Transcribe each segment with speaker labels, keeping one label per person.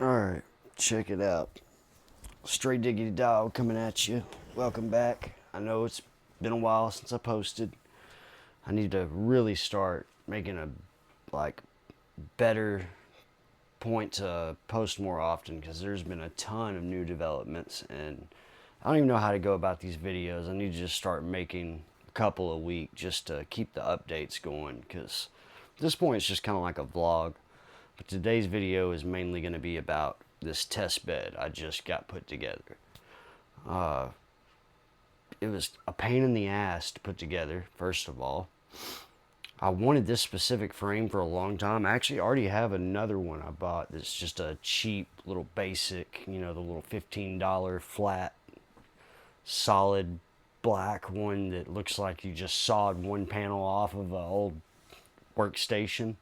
Speaker 1: Alright, check it out. Stray Diggity Dog coming at you. Welcome back. I know it's been a while since I posted. I need to really start making a better point to post more often because there's been a ton of new developments and I don't even know how to go about these videos. I need to just start making a couple a week just to keep the updates going because at this point it's just kind of like a vlog. But today's video is mainly going to be about this test bed I just got put together. It was a pain in the ass to put together, first of all. I wanted this specific frame for a long time. I actually already have another one I bought that's just a cheap little basic, the little $15 flat, solid black one that looks like you just sawed one panel off of an old workstation.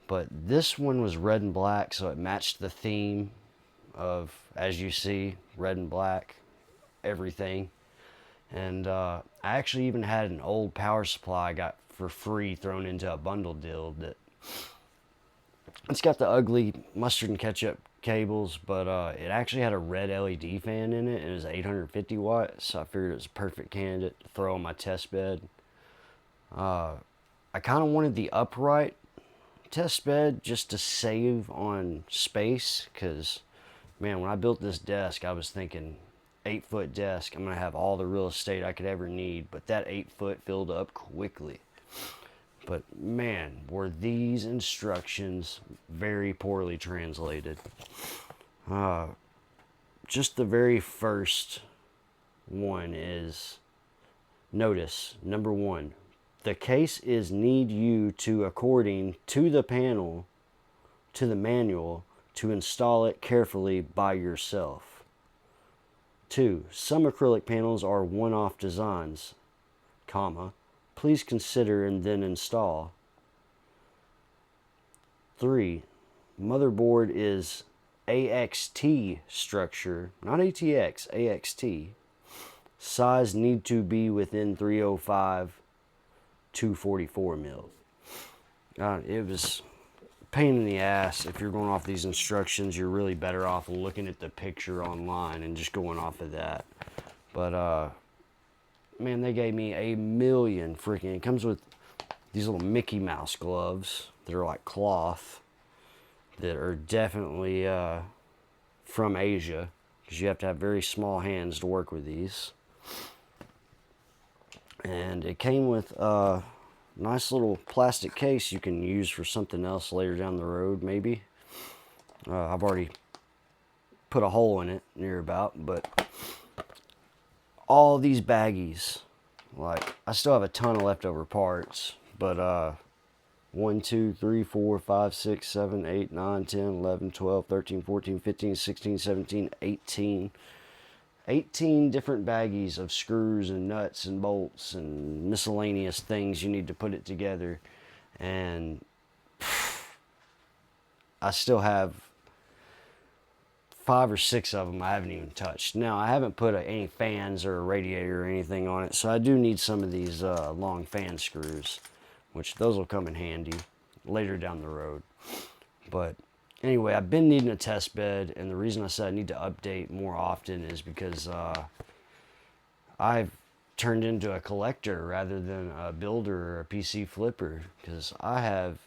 Speaker 1: But this one was red and black, so it matched the theme of, as you see, red and black, everything. And I actually even had an old power supply I got for free thrown into a bundle deal that it's got the ugly mustard and ketchup cables, but it actually had a red LED fan in it and it was 850 watts, so I figured it was a perfect candidate to throw on my test bed. I kind of wanted the upright test bed just to save on space because, man, when I built this desk, I was thinking 8-foot desk, I'm going to have all the real estate I could ever need, but that 8-foot filled up quickly. But man, were these instructions very poorly translated. Just the very first one is, notice, number one, the case is need you to according to the panel, to the manual, to install it carefully by yourself. 2. Some acrylic panels are one-off designs, comma, please consider and then install. 3. Motherboard is AXT structure, not ATX, AXT. Size need to be within 305 244 mil. It was a pain in the ass. If you're going off these instructions, you're really better off looking at the picture online and just going off of that. But man, they gave me a million freaking. It comes with these little Mickey Mouse gloves that are like cloth that are definitely from Asia because you have to have very small hands to work with these. And it came with a nice little plastic case you can use for something else later down the road, maybe. I've already put a hole in it near about, but all these baggies, like, I still have a ton of leftover parts, but 1, 2, 3, 4, 5, 6, 7, 8, 9, 10, 11, 12, 13, 14, 15, 16, 17, 18. 18 different baggies of screws and nuts and bolts and miscellaneous things you need to put it together. And I still have 5 or 6 of them I haven't even touched. Now, I haven't put any fans or a radiator or anything on it, so I do need some of these long fan screws, which those will come in handy later down the road. But anyway, I've been needing a test bed, and the reason I said I need to update more often is because I've turned into a collector rather than a builder or a PC flipper, because I have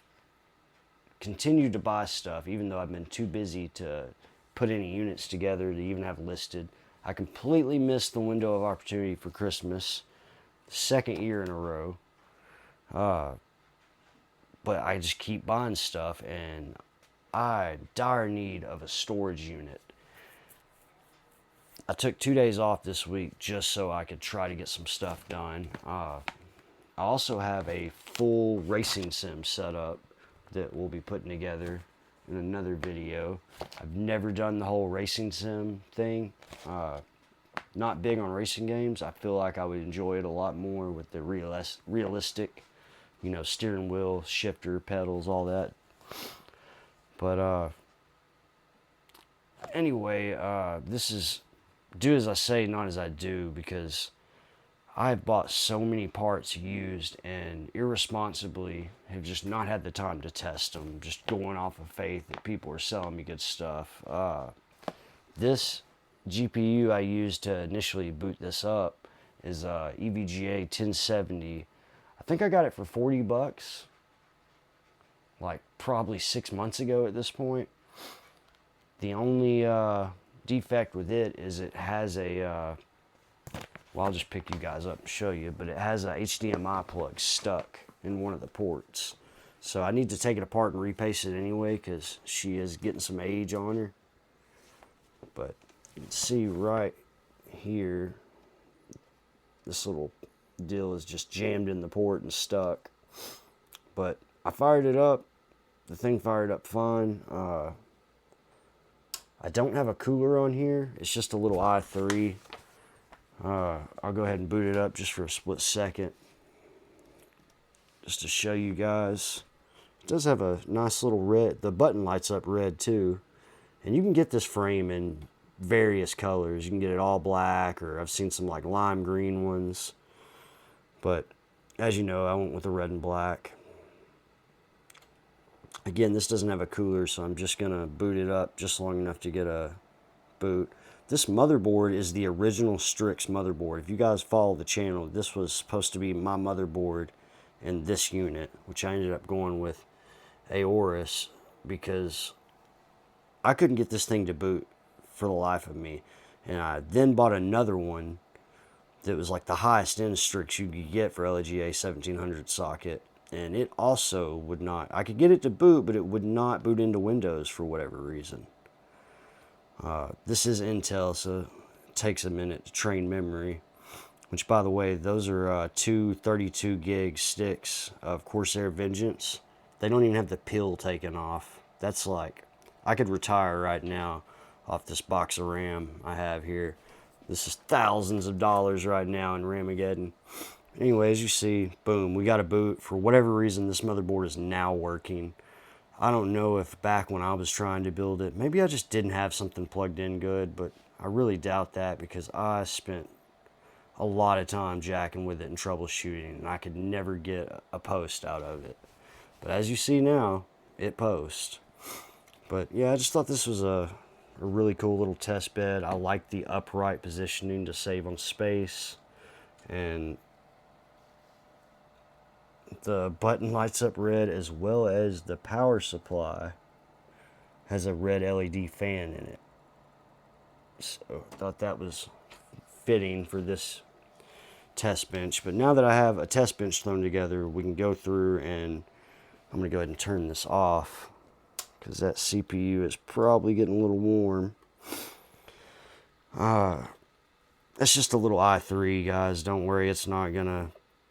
Speaker 1: continued to buy stuff even though I've been too busy to put any units together to even have listed. I completely missed the window of opportunity for Christmas, second year in a row. But I just keep buying stuff, and I dire need of a storage unit. I took 2 days off this week just so I could try to get some stuff done. I also have a full racing sim set up that we'll be putting together in another video. I've never done the whole racing sim thing. Not big on racing games. I feel like I would enjoy it a lot more with the realistic, steering wheel, shifter, pedals, all that. But anyway, this is do as I say, not as I do, because I've bought so many parts used and irresponsibly have just not had the time to test them, just going off of faith that people are selling me good stuff. This GPU I used to initially boot this up is EVGA 1070. I think I got it for 40 bucks, like probably 6 months ago at this point. The only defect with it is it has a, well, I'll just pick you guys up and show you, but it has a HDMI plug stuck in one of the ports. So I need to take it apart and repaste it anyway because she is getting some age on her. But you can see right here, this little deal is just jammed in the port and stuck. But I fired it up. The thing fired up fine. I don't have a cooler on here. It's just a little i3. I'll go ahead and boot it up just for a split second, just to show you guys. It does have a nice little red, the button lights up red too, and you can get this frame in various colors. You can get it all black, or I've seen some like lime green ones, but as you know, I went with the red and black. Again, this doesn't have a cooler, so I'm just gonna boot it up just long enough to get a boot. This motherboard is the original Strix motherboard. If you guys follow the channel, this was supposed to be my motherboard in this unit, which I ended up going with Aorus because I couldn't get this thing to boot for the life of me. And I then bought another one that was like the highest end Strix you could get for LGA 1700 socket. And it also would not, I could get it to boot, but it would not boot into Windows for whatever reason. This is Intel, so it takes a minute to train memory. Which, by the way, those are two 32 gig sticks of Corsair Vengeance. They don't even have the pill taken off. That's like, I could retire right now off this box of RAM I have here. This is thousands of dollars right now in Ramageddon. Anyway, as you see, boom, we got a boot. For whatever reason, this motherboard is now working. I don't know if back when I was trying to build it, maybe I just didn't have something plugged in good, but I really doubt that because I spent a lot of time jacking with it and troubleshooting, and I could never get a post out of it. But as you see now, it posts. But yeah, I just thought this was a really cool little test bed. I like the upright positioning to save on space, and the button lights up red, as well as the power supply has a red LED fan in it. So I thought that was fitting for this test bench. But now that I have a test bench thrown together, we can go through, and I'm going to go ahead and turn this off because that CPU is probably getting a little warm. That's just a little i3, guys. Don't worry, it's not going to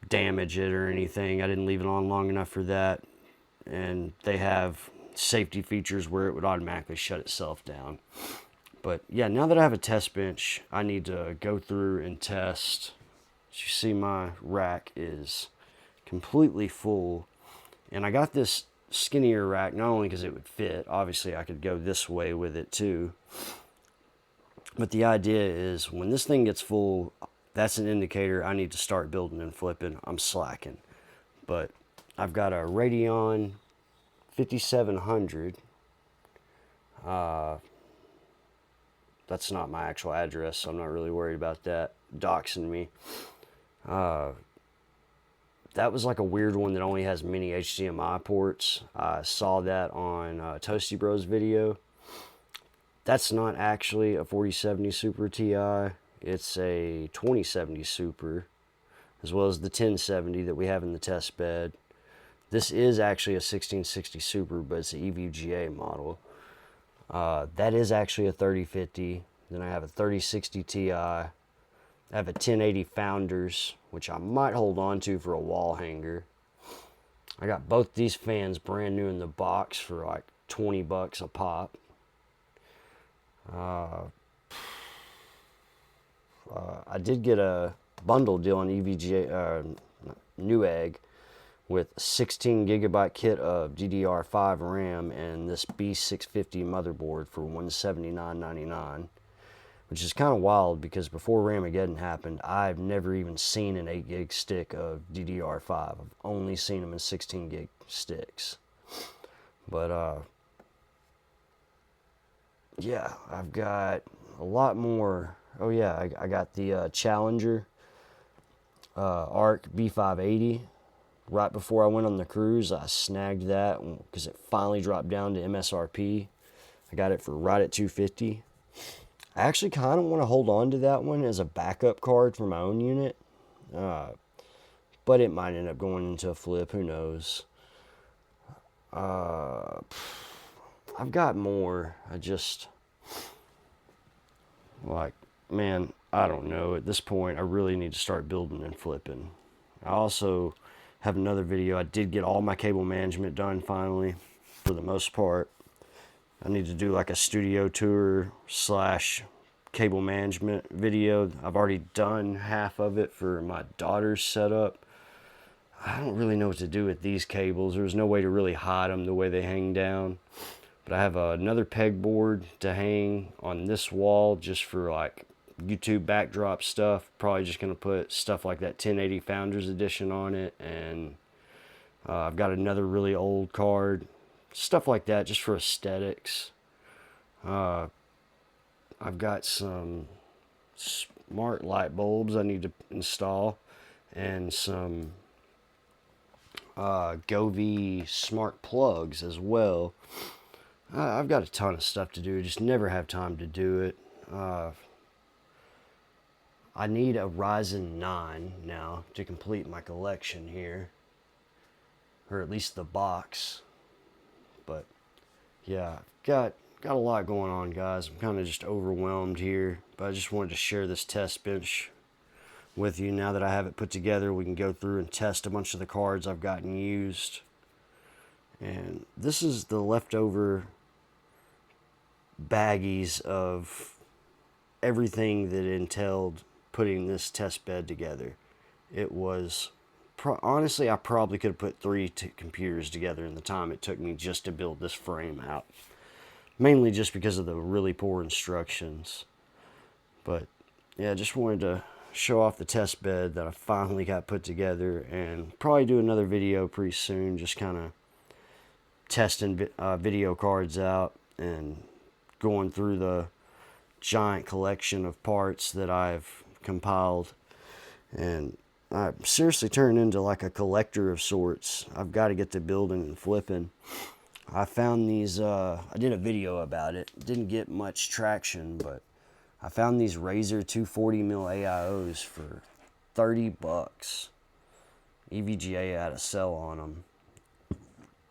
Speaker 1: damage it or anything. I didn't leave it on long enough for that, and they have safety features where it would automatically shut itself down. But yeah, now that I have a test bench, I need to go through and test. As you see, my rack is completely full, and I got this skinnier rack not only because it would fit, obviously I could go this way with it too, but the idea is when this thing gets full, that's an indicator I need to start building and flipping. I'm slacking. But I've got a Radeon 5700. That's not my actual address, so I'm not really worried about that doxing me. That was like a weird one that only has mini HDMI ports. I saw that on Toasty Bros video. That's not actually a 4070 Super Ti. It's a 2070 Super, as well as the 1070 that we have in the test bed. This is actually a 1660 Super, but it's an EVGA model. That is actually a 3050. Then I have a 3060 Ti. I have a 1080 Founders, which I might hold on to for a wall hanger. I got both these fans brand new in the box for like 20 bucks a pop. I did get a bundle deal on EVGA, Newegg, with 16 gigabyte kit of DDR5 RAM and this B650 motherboard for $179.99. which is kind of wild because before Ramageddon happened, I've never even seen an 8 gig stick of DDR5. I've only seen them in 16 gig sticks. But yeah, I've got a lot more. Oh yeah, I got the Challenger ARC B580. Right before I went on the cruise, I snagged that because it finally dropped down to MSRP. I got it for right at $250. I actually kind of want to hold on to that one as a backup card for my own unit. But it might end up going into a flip, who knows. I've got more. I just, like, man, I don't know. At this point, I really need to start building and flipping. I also have another video. I did get all my cable management done finally, for the most part. I need to do like a studio tour / cable management video. I've already done half of it for my daughter's setup. I don't really know what to do with these cables. There's no way to really hide them the way they hang down. But I have another pegboard to hang on this wall just for like YouTube backdrop stuff. Probably just going to put stuff like that 1080 Founders Edition on it. And I've got another really old card. Stuff like that just for aesthetics. I've got some smart light bulbs I need to install. And some Govee smart plugs as well. I've got a ton of stuff to do, just never have time to do it. I need a Ryzen 9 now to complete my collection here, or at least the box. But yeah, got a lot going on, guys. I'm kind of just overwhelmed here, but I just wanted to share this test bench with you. Now that I have it put together, we can go through and test a bunch of the cards I've gotten used. And this is the leftover baggies of everything that entailed putting this test bed together. It was, honestly, I probably could have put 3 computers together in the time it took me just to build this frame out. Mainly just because of the really poor instructions. But yeah, just wanted to show off the test bed that I finally got put together, and probably do another video pretty soon, just kind of testing video cards out and going through the giant collection of parts that I've compiled. And I'm seriously turning into like a collector of sorts. I've got to get to building and flipping. I found these, I did a video about it. Didn't get much traction, but I found these Razer 240mm AIOs for $30. EVGA had a sale on them.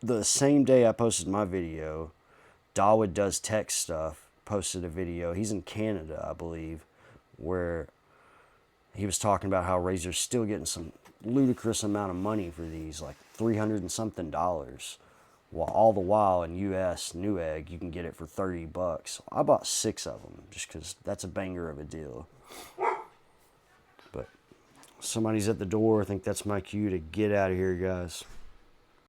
Speaker 1: The same day I posted my video, Dawood Does Tech Stuff posted a video. He's in Canada, I believe, where he was talking about how Razer's still getting some ludicrous amount of money for these, like $300 and something. While all the while in US Newegg, you can get it for $30. I bought 6 of them just because that's a banger of a deal. But somebody's at the door. I think that's my cue to get out of here, guys.